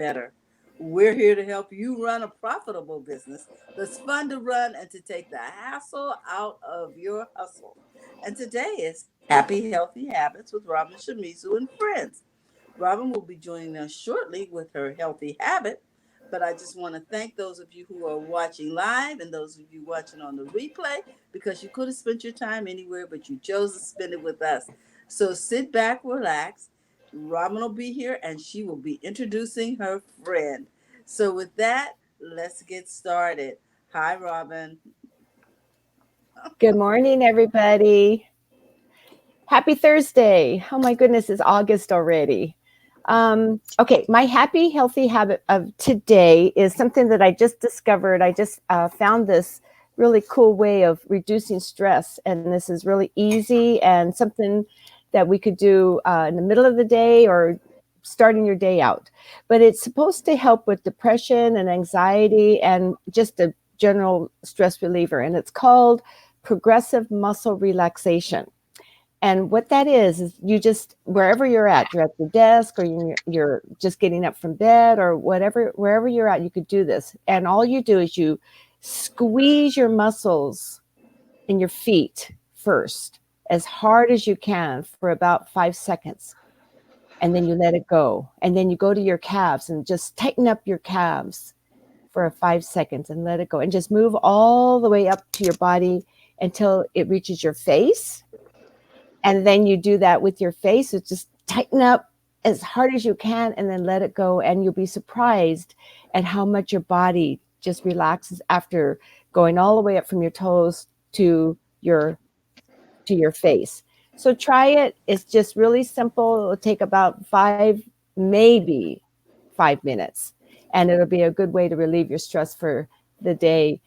better. We're here to help you run a profitable business that's fun to run and to take the hassle out of your hustle. And today is Happy Healthy Habits with Robin Shimizu and friends. Robin will be joining us shortly with her healthy habit. But I just want to thank those of you who are watching live and those of you watching on the replay because you could have spent your time anywhere, but you chose to spend it with us. So sit back, relax. Robin will be here and she will be introducing her friend. So, with that, let's get started. Hi, Robin. Good morning, everybody. Happy Thursday. Oh my goodness, it's August already. Okay, my happy, healthy habit of today is something that I just discovered. I just found this really cool way of reducing stress. And this is really easy and something that we could do in the middle of the day or starting your day out. But it's supposed to help with depression and anxiety and just a general stress reliever. And it's called progressive muscle relaxation. And what that is you just, wherever you're at your desk or you're just getting up from bed or whatever, wherever you're at, you could do this. And all you do is you squeeze your muscles in your feet first, as hard as you can for about 5 seconds. And then you let it go. And then you go to your calves and just tighten up your calves for 5 seconds and let it go. And just move all the way up to your body until it reaches your face. And then you do that with your face. So just tighten up as hard as you can and then let it go. And you'll be surprised at how much your body just relaxes after going all the way up from your toes to your face. So try it. It's just really simple. It'll take about maybe 5 minutes. And it'll be a good way to relieve your stress for the day.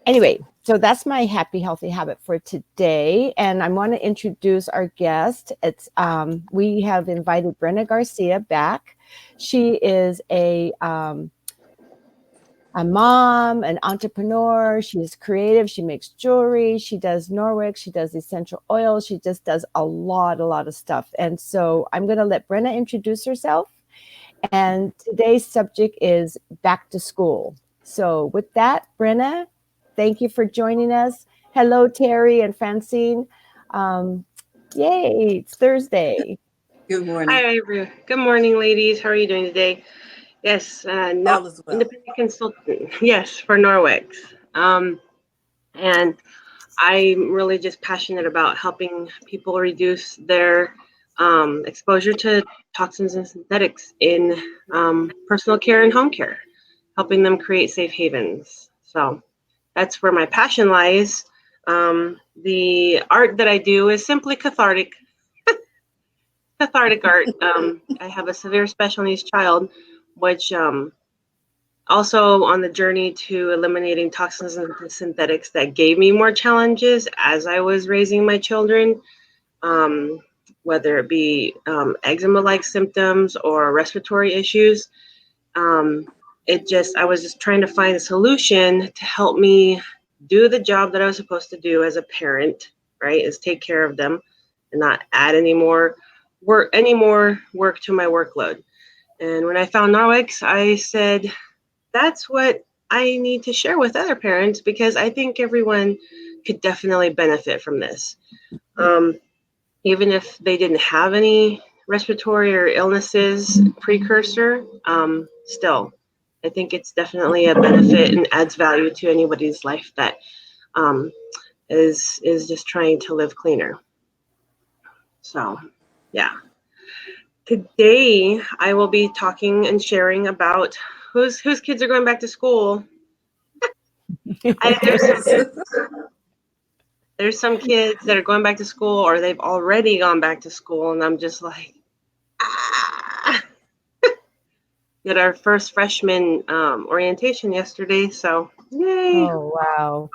Anyway, so that's my happy, healthy habit for today. And I want to introduce our guest. We have invited Brenna Garcia back. She is a mom, an entrepreneur. She's creative. She makes jewelry. She does Norwick. She does essential oils. She just does a lot of stuff. And so I'm going to let Brenna introduce herself. And today's subject is back to school. So with that, Brenna, thank you for joining us. Hello, Terry and Francine. Yay, it's Thursday. Good morning. Hi, good morning, ladies. How are you doing today? Yes, All is well. independent consultant. Yes, for Norwex. And I'm really just passionate about helping people reduce their exposure to toxins and synthetics in personal care and home care, helping them create safe havens. So that's where my passion lies. The art that I do is simply cathartic art. I have a severe special needs child, which also on the journey to eliminating toxins and synthetics that gave me more challenges as I was raising my children, whether it be eczema-like symptoms or respiratory issues. I was just trying to find a solution to help me do the job that I was supposed to do as a parent, right? Is take care of them and not add any more work to my workload. And when I found Norwex, I said, that's what I need to share with other parents because I think everyone could definitely benefit from this. Even if they didn't have any respiratory or illnesses precursor, still, I think it's definitely a benefit and adds value to anybody's life that is just trying to live cleaner. So, yeah. Today, I will be talking and sharing about whose kids are going back to school. There's some kids that are going back to school or they've already gone back to school, and I'm just like, Did our first freshman orientation yesterday, so yay! Oh, wow.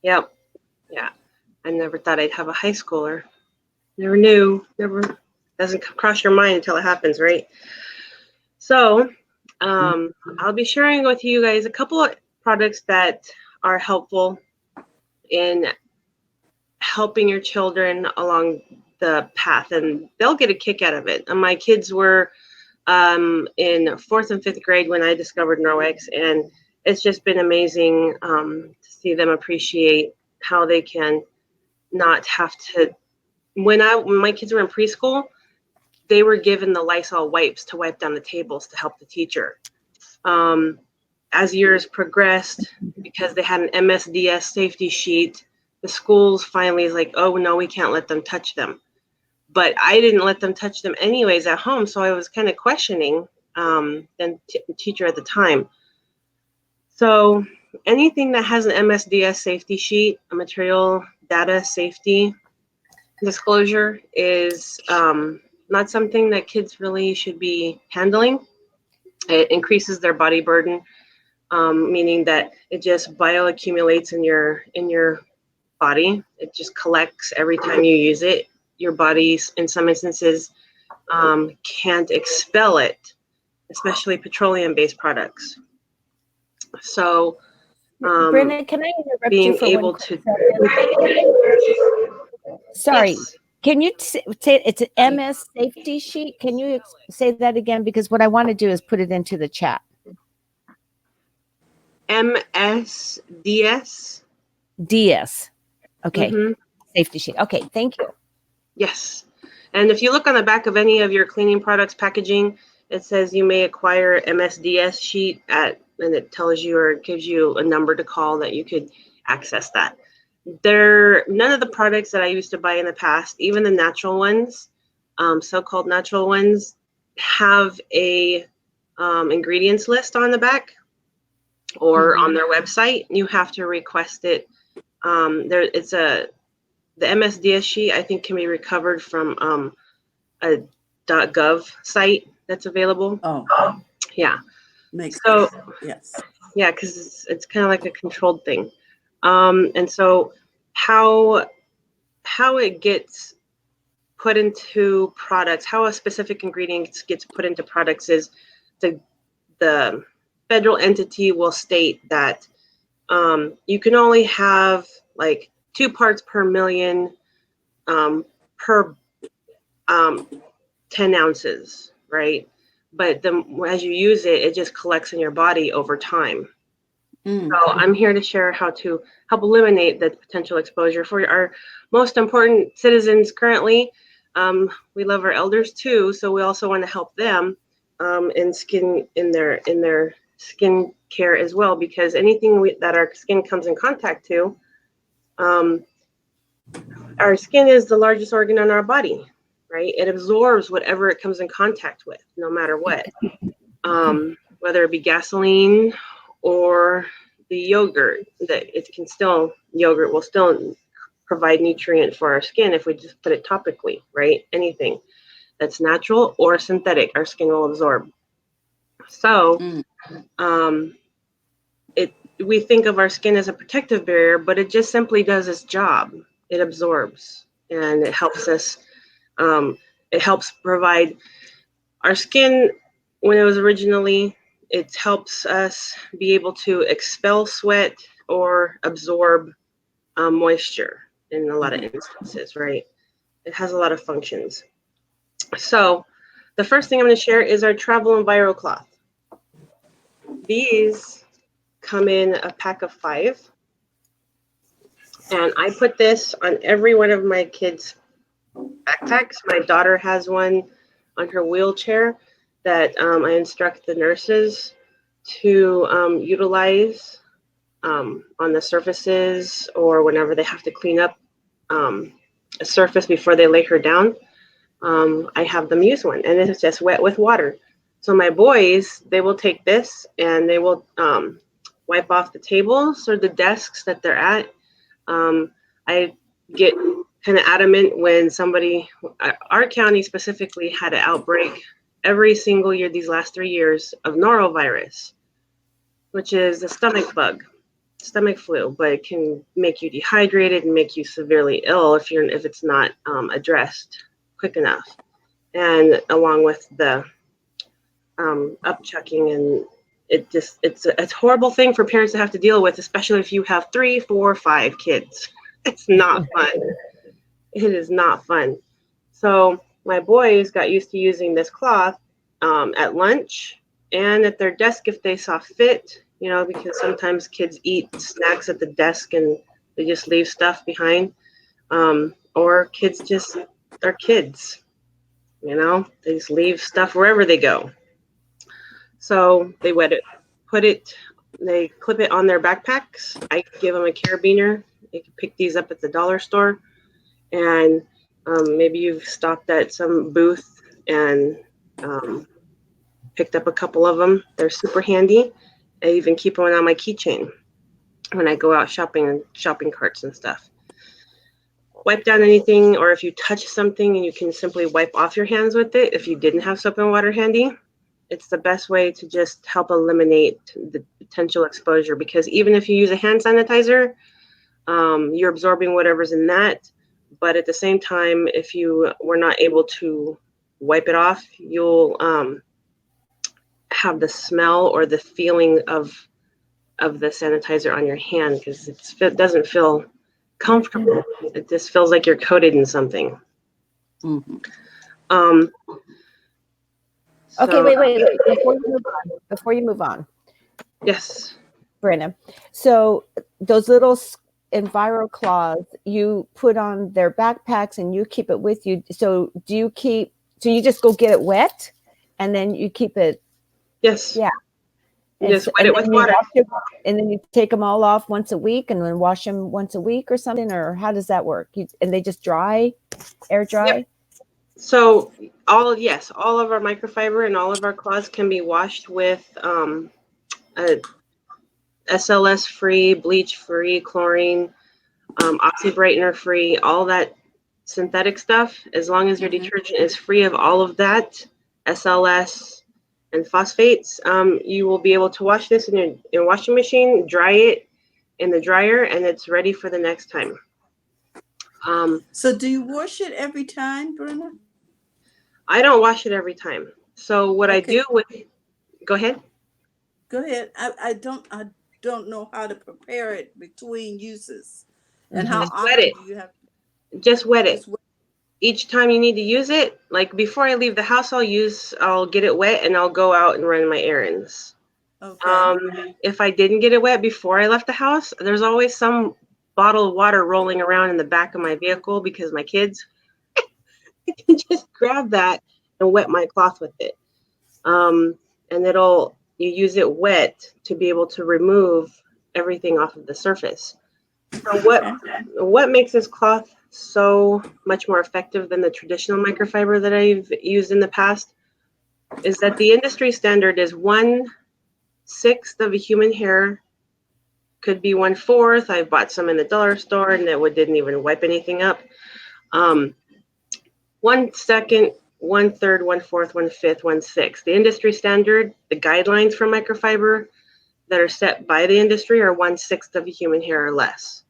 Yep, yeah. I never thought I'd have a high schooler. Never knew. Never doesn't cross your mind until it happens, right? So, I'll be sharing with you guys a couple of products that are helpful in helping your children along the path, and they'll get a kick out of it. And my kids were in 4th and 5th grade when I discovered NeuroX, and it's just been amazing to see them appreciate how they can not have to. When my kids were in preschool, they were given the Lysol wipes to wipe down the tables to help the teacher. As years progressed, because they had an MSDS safety sheet, the schools finally is like, oh no, we can't let them touch them. But I didn't let them touch them anyways at home, so I was kind of questioning the teacher at the time. So anything that has an MSDS safety sheet, a material data safety disclosure, is not something that kids really should be handling. It increases their body burden, meaning that it just bioaccumulates in your body. It just collects every time you use it. Your body, in some instances, can't expel it, especially petroleum-based products. So, Brenna, can I interrupt you being for able one to, Sorry. yes, Can you say it's an MS safety sheet? Can you say that again? Because what I want to do is put it into the chat. MSDS. DS. Okay. Mm-hmm. Safety sheet. Okay. Thank you. Yes. And if you look on the back of any of your cleaning products packaging, it says you may acquire MSDS sheet and it tells you or gives you a number to call that you could access that. None of the products that I used to buy in the past, even the natural ones, so-called natural ones, have a ingredients list on the back or on their website. You have to request it. The MSDS sheet, I think, can be recovered from a .gov site that's available. Oh, Yeah. makes So sense. Yes. yeah, because it's kind of like a controlled thing. And so how it gets put into products, how a specific ingredient gets put into products is the federal entity will state that you can only have like 2 parts per million per 10 ounces, right? But as you use it, it just collects in your body over time. So I'm here to share how to help eliminate the potential exposure for our most important citizens currently. We love our elders too, so we also want to help them in their skin care as well, because anything that our skin comes in contact to, our skin is the largest organ on our body, right? It absorbs whatever it comes in contact with, no matter what, whether it be gasoline or the yogurt. Yogurt will still provide nutrient for our skin if we just put it topically, right? Anything that's natural or synthetic, our skin will absorb. So, we think of our skin as a protective barrier, but it just simply does its job. It absorbs and it helps us. It helps provide our skin when it was originally. It helps us be able to expel sweat or absorb moisture in a lot of instances, right? It has a lot of functions. So the first thing I'm going to share is our travel and viral cloth. These come in a pack of 5. And I put this on every one of my kids' backpacks. My daughter has one on her wheelchair that I instruct the nurses to utilize on the surfaces or whenever they have to clean up a surface before they lay her down. I have them use one, and it's just wet with water. So my boys, they will take this and they will wipe off the tables or the desks that they're at. I get kind of adamant when our county specifically had an outbreak every single year these last 3 years of norovirus, which is a stomach flu, but it can make you dehydrated and make you severely ill if it's not addressed quick enough. And along with the upchucking, and it's a horrible thing for parents to have to deal with, especially if you have 3, 4, 5 kids. It's not fun. It is not fun. So my boys got used to using this cloth at lunch and at their desk if they saw fit, you know, because sometimes kids eat snacks at the desk and they just leave stuff behind. Or kids just are kids, you know, they just leave stuff wherever they go. So they wet it, they clip it on their backpacks. I give them a carabiner. They can pick these up at the dollar store. And maybe you've stopped at some booth and picked up a couple of them. They're super handy. I even keep one on my keychain when I go out shopping carts and stuff. Wipe down anything, or if you touch something and you can simply wipe off your hands with it, if you didn't have soap and water handy, it's the best way to just help eliminate the potential exposure. Because even if you use a hand sanitizer, you're absorbing whatever's in that. But at the same time, if you were not able to wipe it off, you'll have the smell or the feeling of the sanitizer on your hand, because it doesn't feel comfortable. It just feels like you're coated in something. Mm-hmm. Okay, wait. Before you move on. Yes. Brenna. So those little Enviro claws you put on their backpacks and you keep it with you. So you just go get it wet and then you keep it? Yes. Yeah. You just wet it with water. And then you take them all off once a week and then wash them once a week or something, or how does that work? And they just air dry? Yep. So all of our microfiber and all of our cloths can be washed with a SLS free, bleach free, chlorine, oxy brightener free, all that synthetic stuff. As long as your detergent is free of all of that SLS and phosphates, you will be able to wash this in your washing machine, dry it in the dryer, and it's ready for the next time. So do you wash it every time, Brenna? I don't wash it every time. So what I do with, go ahead. Go ahead. I don't know how to prepare it between uses, and how often do you have? Just wet it. Each time you need to use it, like before I leave the house, I'll get it wet and I'll go out and run my errands. Okay. If I didn't get it wet before I left the house, there's always some bottle of water rolling around in the back of my vehicle because my kids can just grab that and wet my cloth with it. And you use it wet to be able to remove everything off of the surface. So what makes this cloth so much more effective than the traditional microfiber that I've used in the past is that the industry standard is 1/6 of a human hair, could be 1/4. I bought some in the dollar store and it didn't even wipe anything up. 1/2, 1/3, 1/4, 1/5, 1/6. The industry standard, the guidelines for microfiber that are set by the industry are 1/6 of a human hair or less.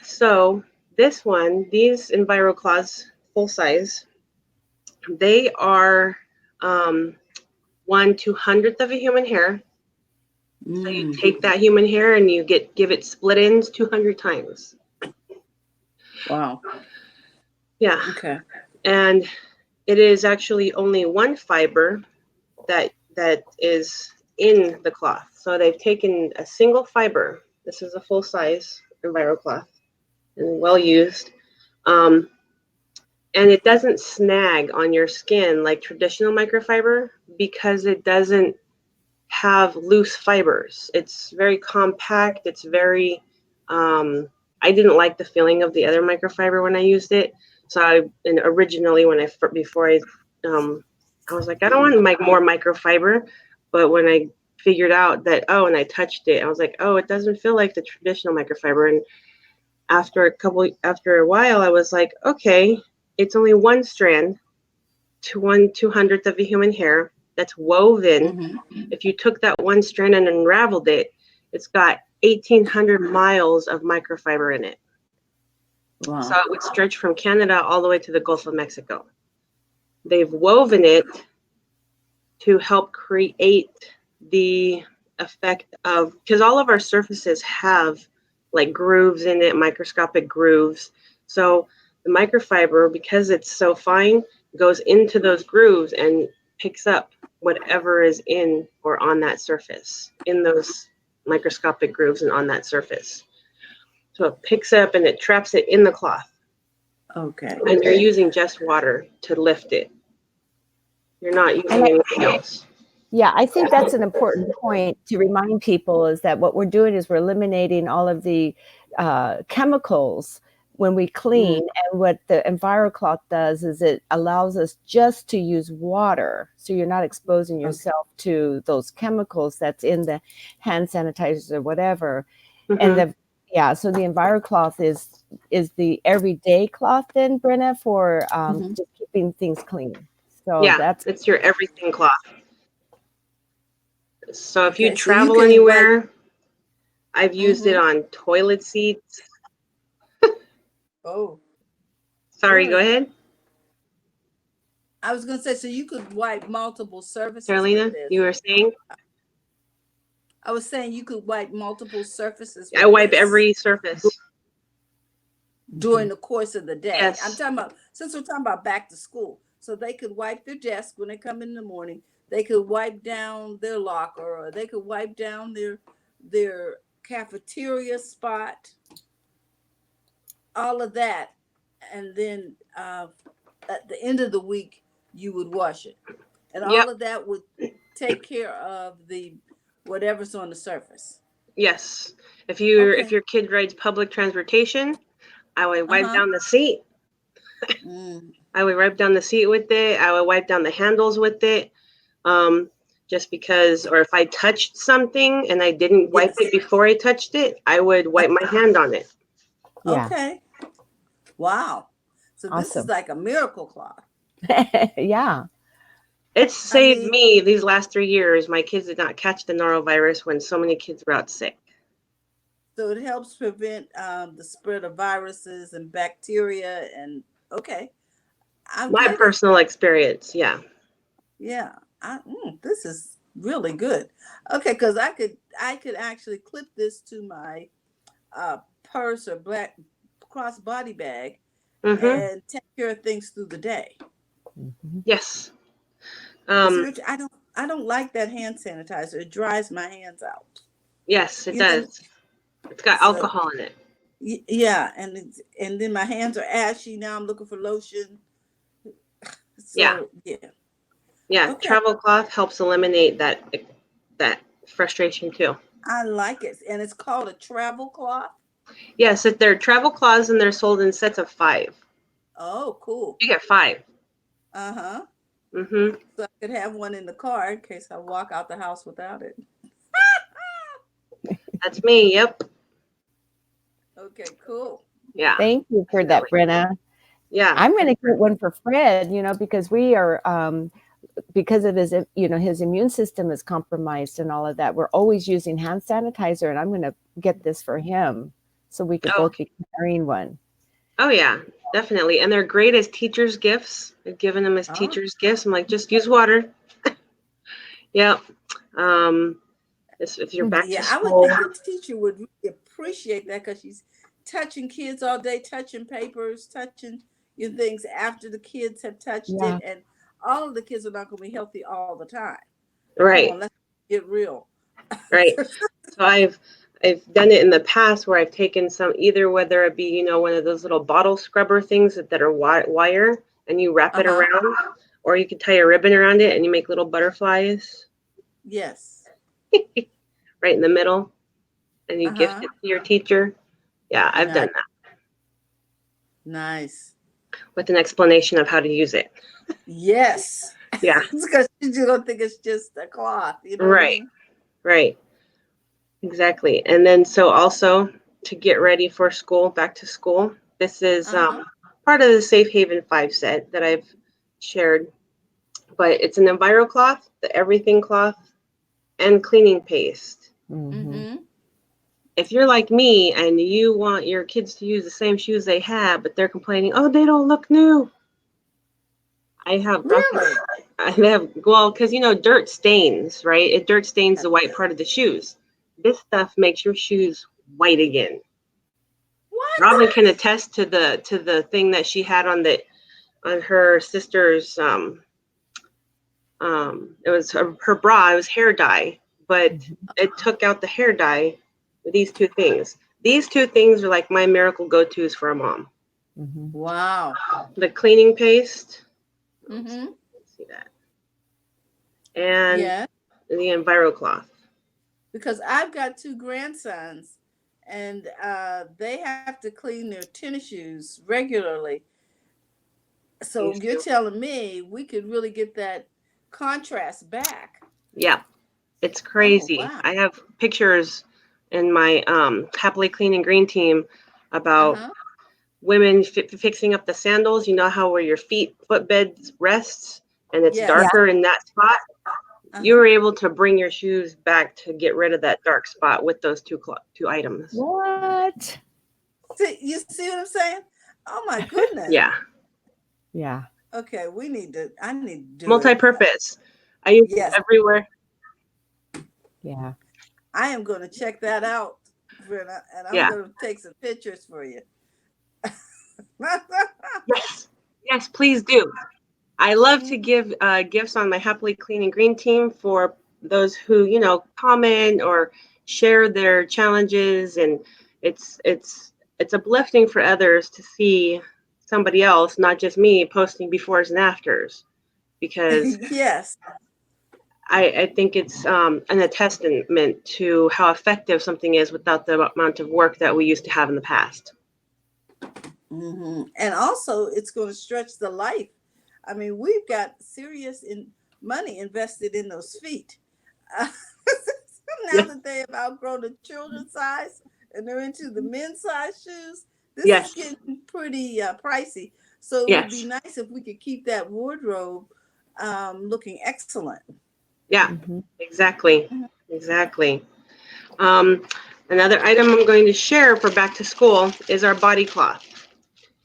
So these Enviro claws, full size, they are 1/200th of a human hair. So you take that human hair and you give it split ends 200 times. Wow. Yeah. Okay. And it is actually only one fiber that is in the cloth. So they've taken a single fiber. This is a full size Enviro cloth and well used. And it doesn't snag on your skin like traditional microfiber because it doesn't have loose fibers. It's very compact. It's very, I didn't like the feeling of the other microfiber when I used it. So originally before I was like, I don't want more microfiber. But when I figured out that, and I touched it, I was like, it doesn't feel like the traditional microfiber. And after a while, I was like, okay, it's only one strand to 1/200th of a human hair that's woven. If you took that one strand and unraveled it, it's got 1,800 miles of microfiber in it. Wow. So it would stretch from Canada all the way to the Gulf of Mexico. They've woven it to help create the effect of, because all of our surfaces have like grooves in it, microscopic grooves. So the microfiber, because it's so fine, goes into those grooves and picks up whatever is in or on that surface, in those microscopic grooves and on that surface. So it picks up and it traps it in the cloth. Okay. And you're using just water to lift it. You're not using anything else. Yeah, I think that's an important point to remind people, is that what we're doing is we're eliminating all of the chemicals when we clean. And what the EnviroCloth does is it allows us just to use water. So you're not exposing yourself to those chemicals that's in the hand sanitizers or whatever. And so the EnviroCloth is the everyday cloth then, Brenna, for just keeping things clean. So yeah, it's your everything cloth. So if you Okay, so travel can anywhere, I've used it on toilet seats. Oh, Sorry, go ahead. I was gonna say, so you could wipe multiple surfaces Carolina, with this. you were saying? I was saying you could wipe multiple surfaces with I wipe this every surface. during the course of the day. Yes. I'm talking about, since we're talking about back to school, so they could wipe their desk when they come in the morning. They could wipe down their locker, or they could wipe down their cafeteria spot, all of that, and then at the end of the week you would wash it, and all of that would take care of the whatever's on the surface. Yes. If your kid rides public transportation, I would wipe down the seat. I would wipe down the seat with it. I would wipe down the handles with it. Just because, or if I touched something and I didn't wipe it before I touched it, I would wipe my hand on it. Yeah. Okay. Wow. So this is like a miracle cloth. Yeah. It's saved me these last 3 years. My kids did not catch the norovirus when so many kids were out sick. So it helps prevent the spread of viruses and bacteria. And My personal experience, yeah. Yeah, this is really good. Okay, because I could actually clip this to my purse or black crossbody bag and take care of things through the day. Yes. I don't like that hand sanitizer. It dries my hands out. Yes, it does. It's got alcohol in it. Yeah, and then my hands are ashy. Now I'm looking for lotion. So, yeah. Travel cloth helps eliminate that frustration too. I like it, and it's called a travel cloth. Yes, they're travel cloths, and they're sold in sets of 5. Oh, cool! You get 5. So I could have one in the car in case I walk out the house without it. That's me. Yep. Okay, cool. Yeah. Thank you for that, Brenna. Yeah. I'm going to get one for Fred, because we are, because of his, his immune system is compromised and all of that. We're always using hand sanitizer, and I'm going to get this for him so we could both be carrying one. Oh, yeah, definitely. And they're great as teachers' gifts. I've given them as teachers' gifts. I'm like, just use water. Yep. If you're back to school. I would think the teacher would really appreciate that, because she's touching kids all day, touching papers, touching things after the kids have touched it, and all of the kids are not going to be healthy all the time. Right. Come on, let's get real. Right. So I've done it in the past where I've taken some, either whether it be, one of those little bottle scrubber things that are wire, and you wrap it around, or you can tie a ribbon around it and you make little butterflies. Yes. Right in the middle, and you gift it to your teacher. Yeah, I've done that. Nice. With an explanation of how to use it. Yes. Yeah. Because you don't think it's just a cloth. Right. Right. Exactly. And then so also to get ready for school, back to school, this is part of the Safe Haven 5 set that I've shared. But it's an EnviroCloth, the everything cloth, and cleaning paste. If you're like me and you want your kids to use the same shoes they have, but they're complaining, oh, they don't look new. I have because dirt stains, right? Dirt stains the white part of the shoes. This stuff makes your shoes white again. What? Robin can attest to the thing that she had on on her sister's it was her bra. It was hair dye, but it took out the hair dye with these two things. These two things are like my miracle go-tos for a mom. Mm-hmm. Wow. The cleaning paste. Mm-hmm. Let's see that. And Yeah, the EnviroCloth. because I've got two grandsons, and they have to clean their tennis shoes regularly. So These you're two. telling me we could really get that contrast back? Yeah, it's Oh crazy. wow. I have pictures in my Happily Clean and Green team about Uh-huh. women fixing up the sandals. You know how where your footbed rests and it's Yes. Yeah. darker in that spot? You Uh-huh. were able to bring your shoes back to get rid of that dark spot with those two items. What? See, you see what I'm saying? Oh my goodness. Yeah, Yeah. Okay, I need to do it. multi-purpose. I use it Yes, everywhere. Yeah. I am going to check that out, Brenna, and I'm Yeah. going to take some pictures for you. Yes. Yes, please do. I love to give gifts on my Happily Clean and Green team for those who, comment or share their challenges, and it's uplifting for others to see somebody else, not just me, posting befores and afters, because Yes. I think it's a testament to how effective something is without the amount of work that we used to have in the past. And also, it's going to stretch the life. I mean, we've got serious money invested in those feet. Uh, now Yes, that they have outgrown the children's size and they're into the men's size shoes, this is yes, getting pretty pricey. So it would be yes, nice if we could keep that wardrobe looking excellent. yeah, Mm-hmm. exactly, Mhm. exactly. Um, Another item I'm going to share for back to school is our body cloth.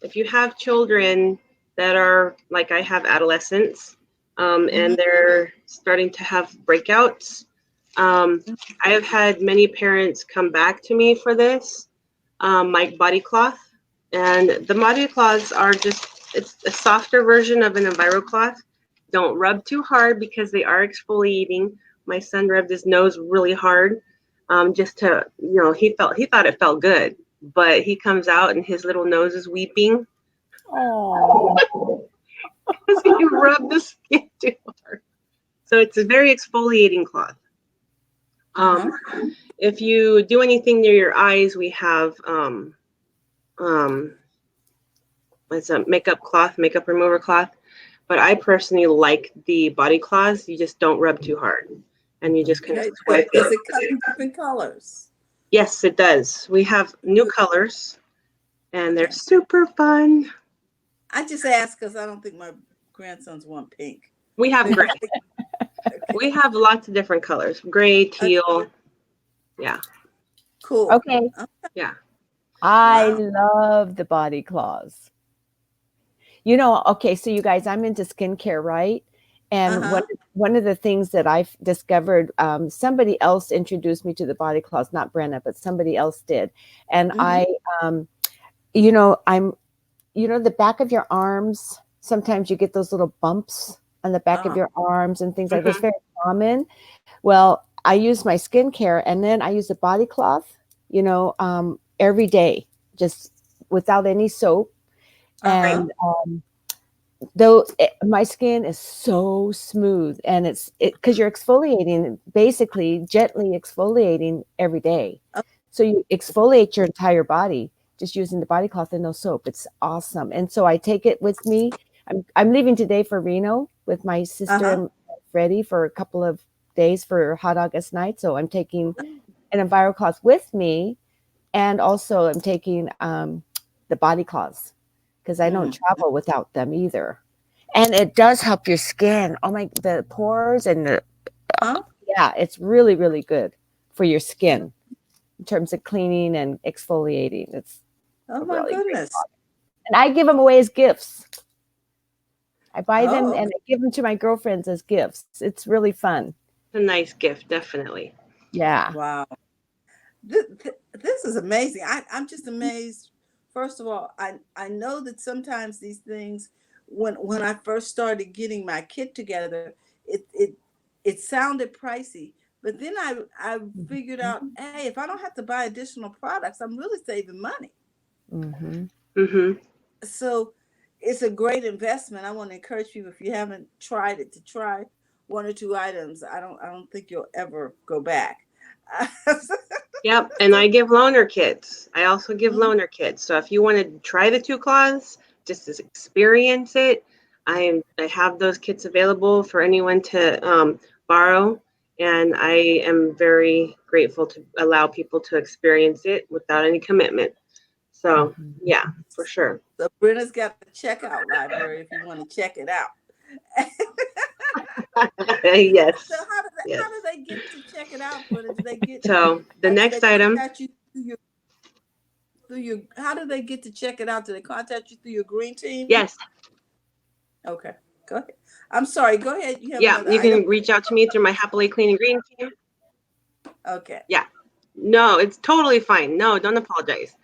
If you have children that are like I have adolescents, Mhm. and they're starting to have breakouts, I have had many parents come back to me for this, my body cloth. And the body cloths are it's a softer version of an EnviroCloth. Don't rub too hard because they are exfoliating. My son rubbed his nose really hard, just to, he thought it felt good, but he comes out and his little nose is weeping Oh. because he rubbed the skin too hard. So it's a very exfoliating cloth. Uh-huh. Um, if you do anything near your eyes, we have um, it's a makeup remover cloth. But I personally like the body cloths. You just don't rub too hard, and you just kind of Okay. swipe Does it. it come in different colors? Yes, it does. We have new colors, and they're Okay. super fun. I just asked because I don't think my grandsons want pink. We have They, gray. they okay. We have lots of different colors: gray, Okay. teal. Yeah, Cool. Okay. yeah. I Wow. love the body claws. Okay, so you guys, I'm into skincare, right? And one Uh-huh. one of the things that I've discovered, somebody else introduced me to the body claws, not Brenna, but somebody else did. And Mm-hmm. um, I'm, the back of your arms. Sometimes you get those little bumps on the back of Uh-huh. your arms and things like this. Hmm. Very common. Well, I use my skincare and then I use a body cloth, every day, just without any soap. Uh-huh. Right. And though my skin is so smooth, and it's because you're exfoliating, basically gently exfoliating every day. Oh, So you exfoliate your entire body just using the body cloth and no soap. It's awesome. And so I take it with me. I'm leaving today for Reno with my sister uh-huh. and Freddie for a couple of days for Hot August night. So I'm taking an EnviroCloth with me, and also I'm taking the body cloths because I don't Mm. travel without them either. And it does help your skin. Oh my, the pores and Huh? yeah, it's really, really good for your skin in terms of cleaning and exfoliating. It's Oh a my really great goodness. product. And I give them away as gifts. I buy them Oh, and okay. I give them to my girlfriends as gifts. It's really fun. It's a nice gift, definitely. Yeah. Wow. This is amazing. I'm just amazed. First of all, I know that sometimes these things when I first started getting my kit together, it sounded pricey. But then I figured out, hey, if I don't have to buy additional products, I'm really saving money. Mm-hmm. Mm-hmm. So it's a great investment. I want to encourage people, if you haven't tried it, to try one or two items. I don't think you'll ever go back. Yep, and I give loaner kits. I also give Mhm. loaner kits. So if you want to try the 2 cloths, just to experience it, I have those kits available for anyone to borrow, and I am very grateful to allow people to experience it without any commitment. So Mm-hmm. yeah, for sure. So Brenna's got the checkout library if you want to check it out. So Yes, how yes. do they get to check it out, Brenna? Do they get So the do they next item, contact you through your how do they get to check it out? Do they contact you through your green team? yes, Okay, go ahead. I'm sorry, go ahead. You have yeah, another you item? can reach out to me through my Happily Clean and Green team. Okay. Yeah, no, it's totally fine. No, don't apologize.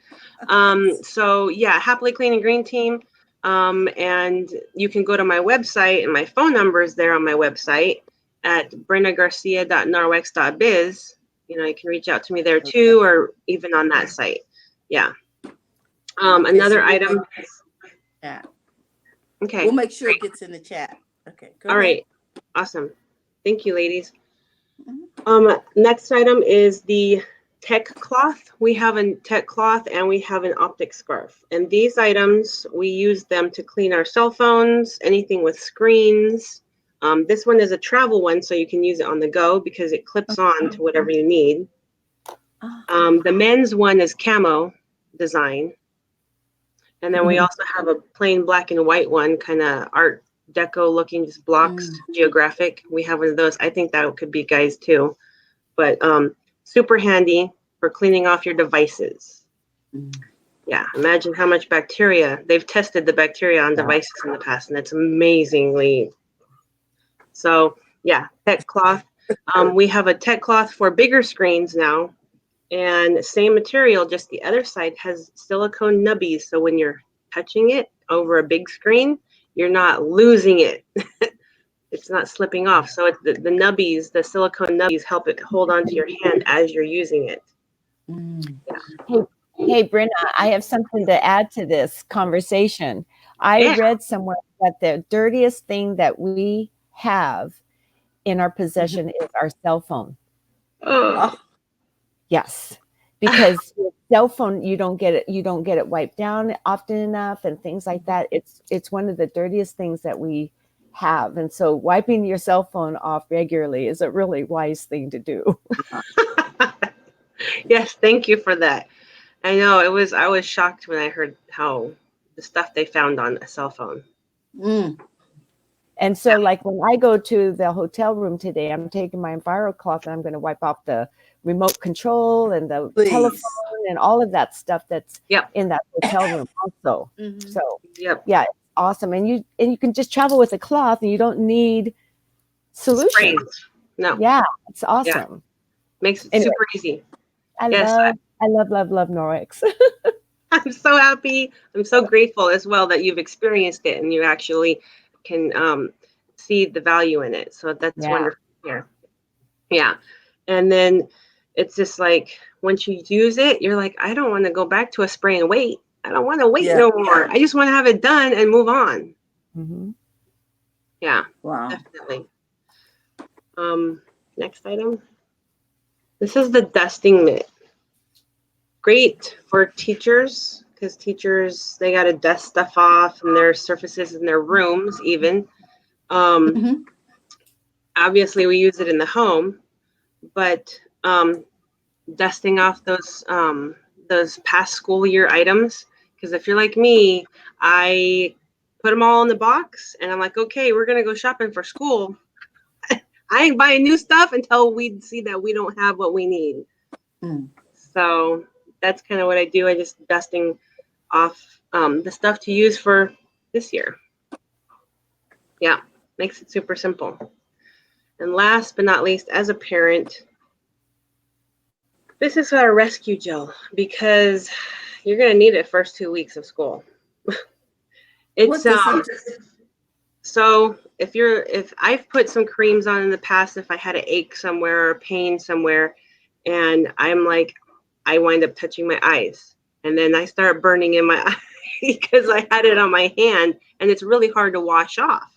So yeah, Happily Clean and Green team. And you can go to my website, and my phone number is there on my website at brennagarcia.norwex.biz. You can reach out to me there Okay. too, or even on that site. Yeah. Okay, so Another we'll make item. chat. Okay. We'll make sure Great. it gets in the chat. Okay, go All ahead. right. Awesome. Thank you, ladies. Mhm. Next item is the tech cloth. We have a tech cloth and we have an optic scarf. And these items, we use them to clean our cell phones, anything with screens. This one is a travel one, so you can use it on the go because it clips on to whatever you need. Ah, The men's one is camo design. And then we also have a plain black and white one, kind of art deco looking, just blocks, mm, geographic. We have one of those. I think that could be guys too. But super handy for cleaning off your devices. mm. Yeah, imagine how much bacteria. They've tested the bacteria on devices in the past, and it's amazingly. So yeah, tech cloth. We have a tech cloth for bigger screens now, and same material, just the other side has silicone nubbies. So when you're touching it over a big screen, you're not losing it. It's not slipping off. So it's the nubbies, the silicone nubbies help it hold onto your hand as you're using it. Mm. Hey, hey, Brenna, I have something to add to this conversation. I Yeah. read somewhere that the dirtiest thing that we have in our possession is our cell phone. Oh, Oh, Yes, because your cell phone, you don't get it wiped down often enough and things like that. It's one of the dirtiest things that we have. And so wiping your cell phone off regularly is a really wise thing to do. yes. Thank you for that. I know it was. I was shocked when I heard how the stuff they found on a cell phone. mm. And so, like when I go to the hotel room today, I'm taking my EnviroCloth and I'm going to wipe off the remote control and the telephone Please. and all of that stuff that's Yep. in that hotel room also. Hmm. So, Yep. yeah, it's awesome. And you can just travel with a cloth and you don't need Sprays. solution. No. Yeah, it's Yeah. awesome. Makes it Anyway, super easy. I Yes. love, I love, love, love Norwex. I'm so happy. I'm so grateful as well that you've experienced it and you actually can see the value in it. So that's Yeah. wonderful. Yeah. Yeah. And then it's just like once you use it, you're like, I don't want to go back to a spray and wait. I don't want to wait Yeah. no more. I just want to have it done and move on. Mm-hmm. Yeah, Wow. definitely. Next item. This is the dusting mitt. Great for teachers because teachers they got to dust stuff off and their surfaces in their rooms even. Um, Hmm. Obviously, we use it in the home, but dusting off those past school year items. Because if you're like me, I put them all in the box and I'm like, okay, we're gonna go shopping for school. I ain't buying new stuff until we see that we don't have what we need. Mm. So that's kind of what I do. I just dusting off the stuff to use for this year. Yeah, makes it super simple. And last but not least, as a parent, this is our rescue gel because you're gonna need it first 2 weeks of school. What It's does it do? So if I've put some creams on in the past, if I had an ache somewhere or pain somewhere, and I'm like, I wind up touching my eyes, and then I start burning in my eye because I had it on my hand, and it's really hard to wash off.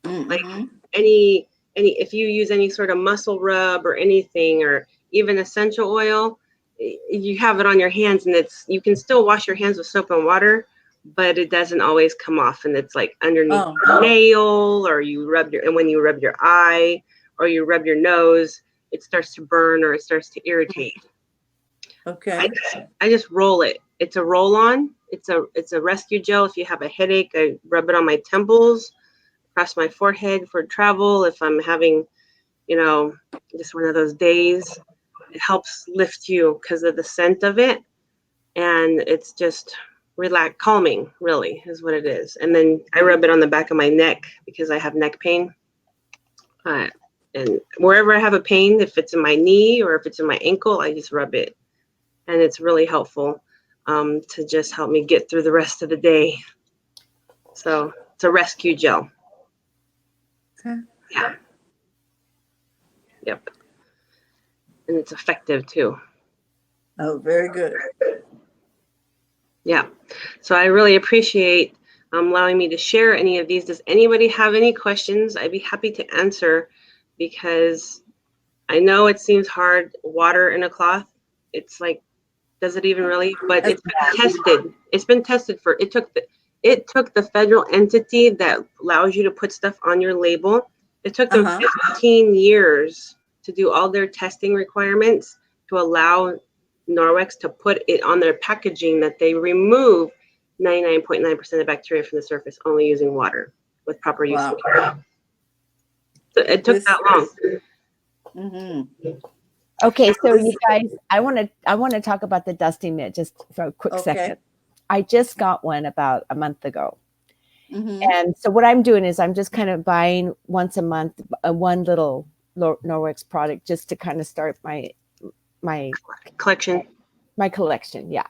Like Mm-hmm. any if you use any sort of muscle rub or anything, or even essential oil, you have it on your hands, and you can still wash your hands with soap and water, but it doesn't always come off, and it's like underneath Oh, your nail, or and when you rub your eye or you rub your nose, it starts to burn or it starts to irritate. okay. I just roll it. It's a roll on. It's a rescue gel. If you have a headache, I rub it on my temples, across my forehead for travel. If I'm having, just one of those days, it helps lift you because of the scent of it. And it's just calming, really, is what it is. And then I rub it on the back of my neck because I have neck pain. And wherever I have a pain, if it's in my knee or if it's in my ankle, I just rub it. And it's really helpful to just help me get through the rest of the day. So it's a rescue gel. Okay. Yeah. Yep. And it's effective too. Oh, very good. Yeah. So I really appreciate allowing me to share any of these. Does anybody have any questions? I'd be happy to answer, because I know it seems hard. Water in a cloth. It's like, does it even really? But it's been tested. It's been tested it took the federal entity that allows you to put stuff on your label. It took them 15 years to do all their testing requirements to allow Norwex to put it on their packaging that they remove 99.9% of bacteria from the surface only using water with proper use of care. So it took that long. Mm-hmm. Okay, so you guys, I want to talk about the dusting mitt just for a quick second. I just got one about a month ago. Mm-hmm. And so what I'm doing is I'm just kind of buying once a month one little Norwex product just to kind of start my collection. My collection, yeah.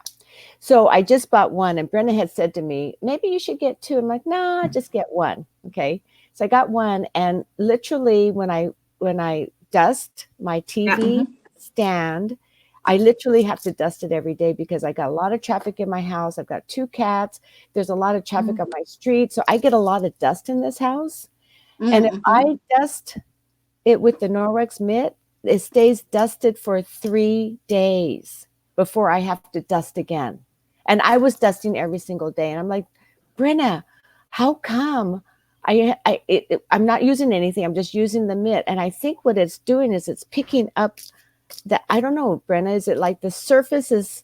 So I just bought one, and Brenna had said to me, maybe you should get two. I'm like, nah, just get one. Okay. So I got one, and literally when I dust my TV stand, I literally have to dust it every day because I got a lot of traffic in my house. I've got 2 cats. There's a lot of traffic on my street. So I get a lot of dust in this house. And if I dust it with the Norwex mitt, it stays dusted for 3 days before I have to dust again. And I was dusting every single day. And I'm like, Brenna, how come I'm not using anything? I'm just using the mitt. And I think what it's doing is it's picking up that, I don't know, Brenna, is it like the surface is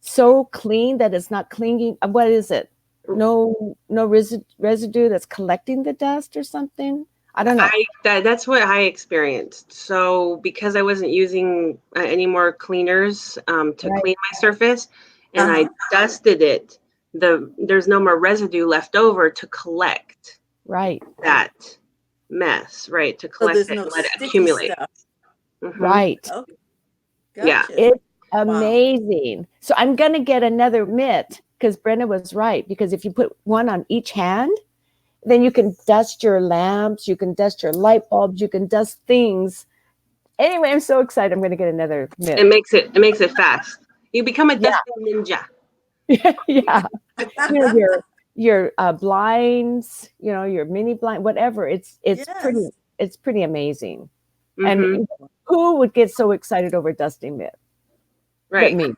so clean that it's not clinging? What is it? No residue that's collecting the dust or something? I don't know. That's what I experienced. So because I wasn't using any more cleaners to clean my surface, and I dusted it, there's no more residue left over to collect that mess, right? To collect it and let it accumulate. Right. Okay. Gotcha. Yeah. It's amazing. So I'm going to get another mitt because Brenna was right. Because if you put one on each hand, then you can dust your lamps, you can dust your light bulbs, you can dust things. Anyway, I'm so excited. I'm going to get another mitt. It makes it fast. You become a dusting ninja. Yeah. Your blinds, your mini blind, whatever. It's pretty amazing. And who would get so excited over dusting mitt? Right. But me.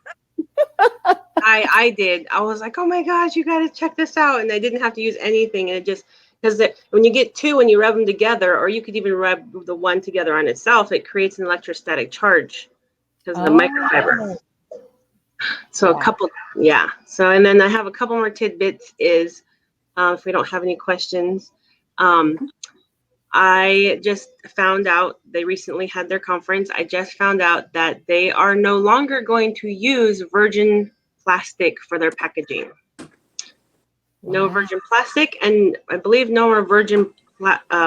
I did. I was like, oh my gosh, you got to check this out. And I didn't have to use anything. And it just, because when you get 2 and you rub them together, or you could even rub the one together on itself, it creates an electrostatic charge because of the microfiber. So So, and then I have a couple more tidbits is, if we don't have any questions, I just found out they recently had their conference. I just found out that they are no longer going to use virgin plastic for their packaging. No virgin plastic, and I believe no more virgin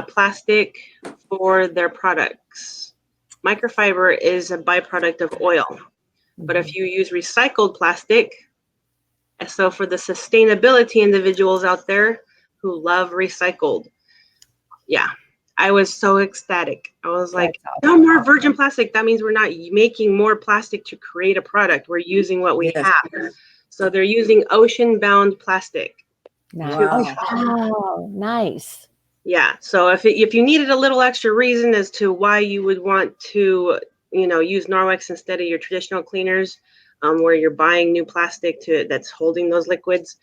plastic for their products. Microfiber is a byproduct of oil, but if you use recycled plastic, so for the sustainability individuals out there who love recycled, Yeah, I was so ecstatic. I was like, That's no awesome. more virgin plastic. That means we're not making more plastic to create a product. We're using what we Yes. have. So they're using ocean-bound plastic. Oh, Wow. wow. Nice. Yeah. So if you needed a little extra reason as to why you would want to, use Norwex instead of your traditional cleaners, where you're buying new plastic that's holding those liquids,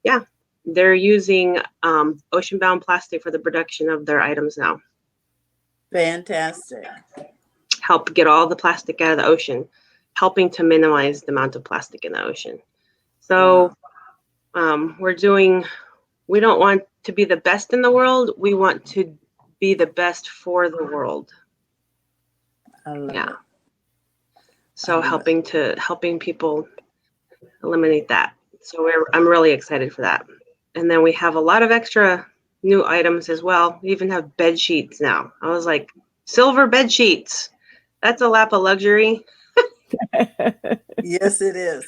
yeah, they're using ocean-bound plastic for the production of their items now. Fantastic. Help get all the plastic out of the ocean, helping to minimize the amount of plastic in the ocean. So Wow. we don't want to be the best in the world. We want to be the best for the world. I love Yeah. it. I So love it. helping people eliminate that. So I'm really excited for that. And then we have a lot of extra new items as well. We even have bed sheets now. I was like, silver bed sheets. That's a lap of luxury. Yes, it is.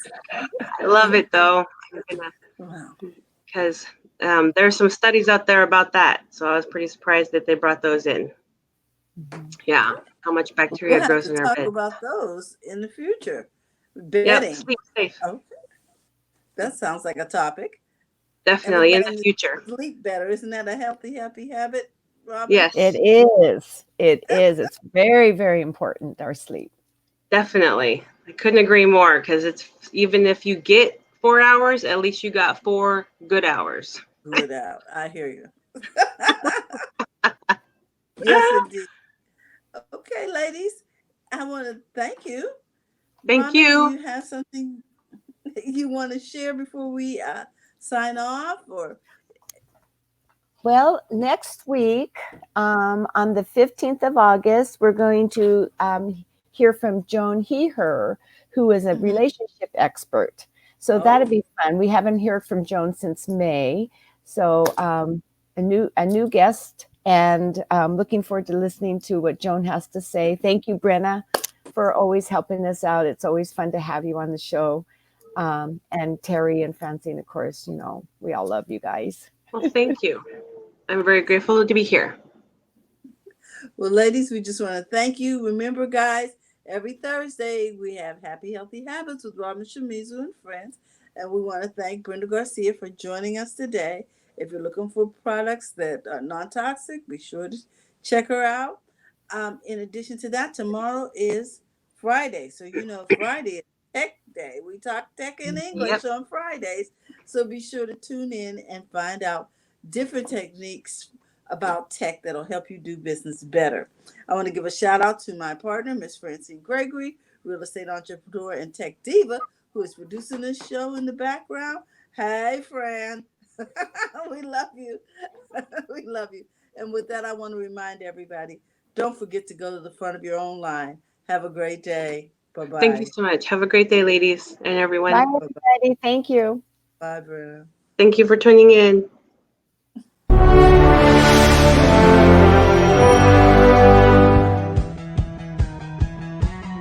I love it though, Wow. because there's some studies out there about that. So I was pretty surprised that they brought those in. Yeah, how much bacteria We'll have grows to in our talk bed. about those in the future. Yep, Bedding. sleep safe. Okay, that sounds like a topic. Definitely in Everybody the needs future. to sleep better. Isn't that a healthy, happy habit, Robin? It Yes, is. It is. It's very, very important, our sleep. definitely. I couldn't agree more because it's even if you get 4 hours, at least you got 4 good hours. Good out. I hear you. Yes, indeed. Okay, ladies, I want to thank you. Thank Robin, do you. you have something you want to share before we sign off? Or Well, next week, on the 15th of August, we're going to hear from Joan He/Her, who is a Mhm. relationship expert. So that'll Oh, be fun. We haven't heard from Joan since May, so a new guest, and looking forward to listening to what Joan has to say. Thank you, Brenna, for always helping us out. It's always fun to have you on the show, and Terry and Francine, of course. We all love you guys. Well, thank you. I'm very grateful to be here. well, ladies, we just want to thank you. Remember, guys, every Thursday we have Happy Healthy Habits with Robin Shimizu and friends. And we want to thank Brenda Garcia for joining us today. If you're looking for products that are non toxic, be sure to check her out. In addition to that, tomorrow is Friday. So, Friday is Tech Day. We talk tech in Yep. English on Fridays. So be sure to tune in and find out different techniques about tech that'll help you do business better. I want to give a shout out to my partner, Miss Francine Gregory, real estate entrepreneur and tech diva, who is producing this show in the background. Hey, Fran. We love you. We love you. And with that, I want to remind everybody, don't forget to go to the front of your own line. Have a great day. Bye Thank you bye. so much. Have a great day, ladies and Bye, everyone. Bye everybody. Thank you. bye, Brenna. Thank you for tuning in.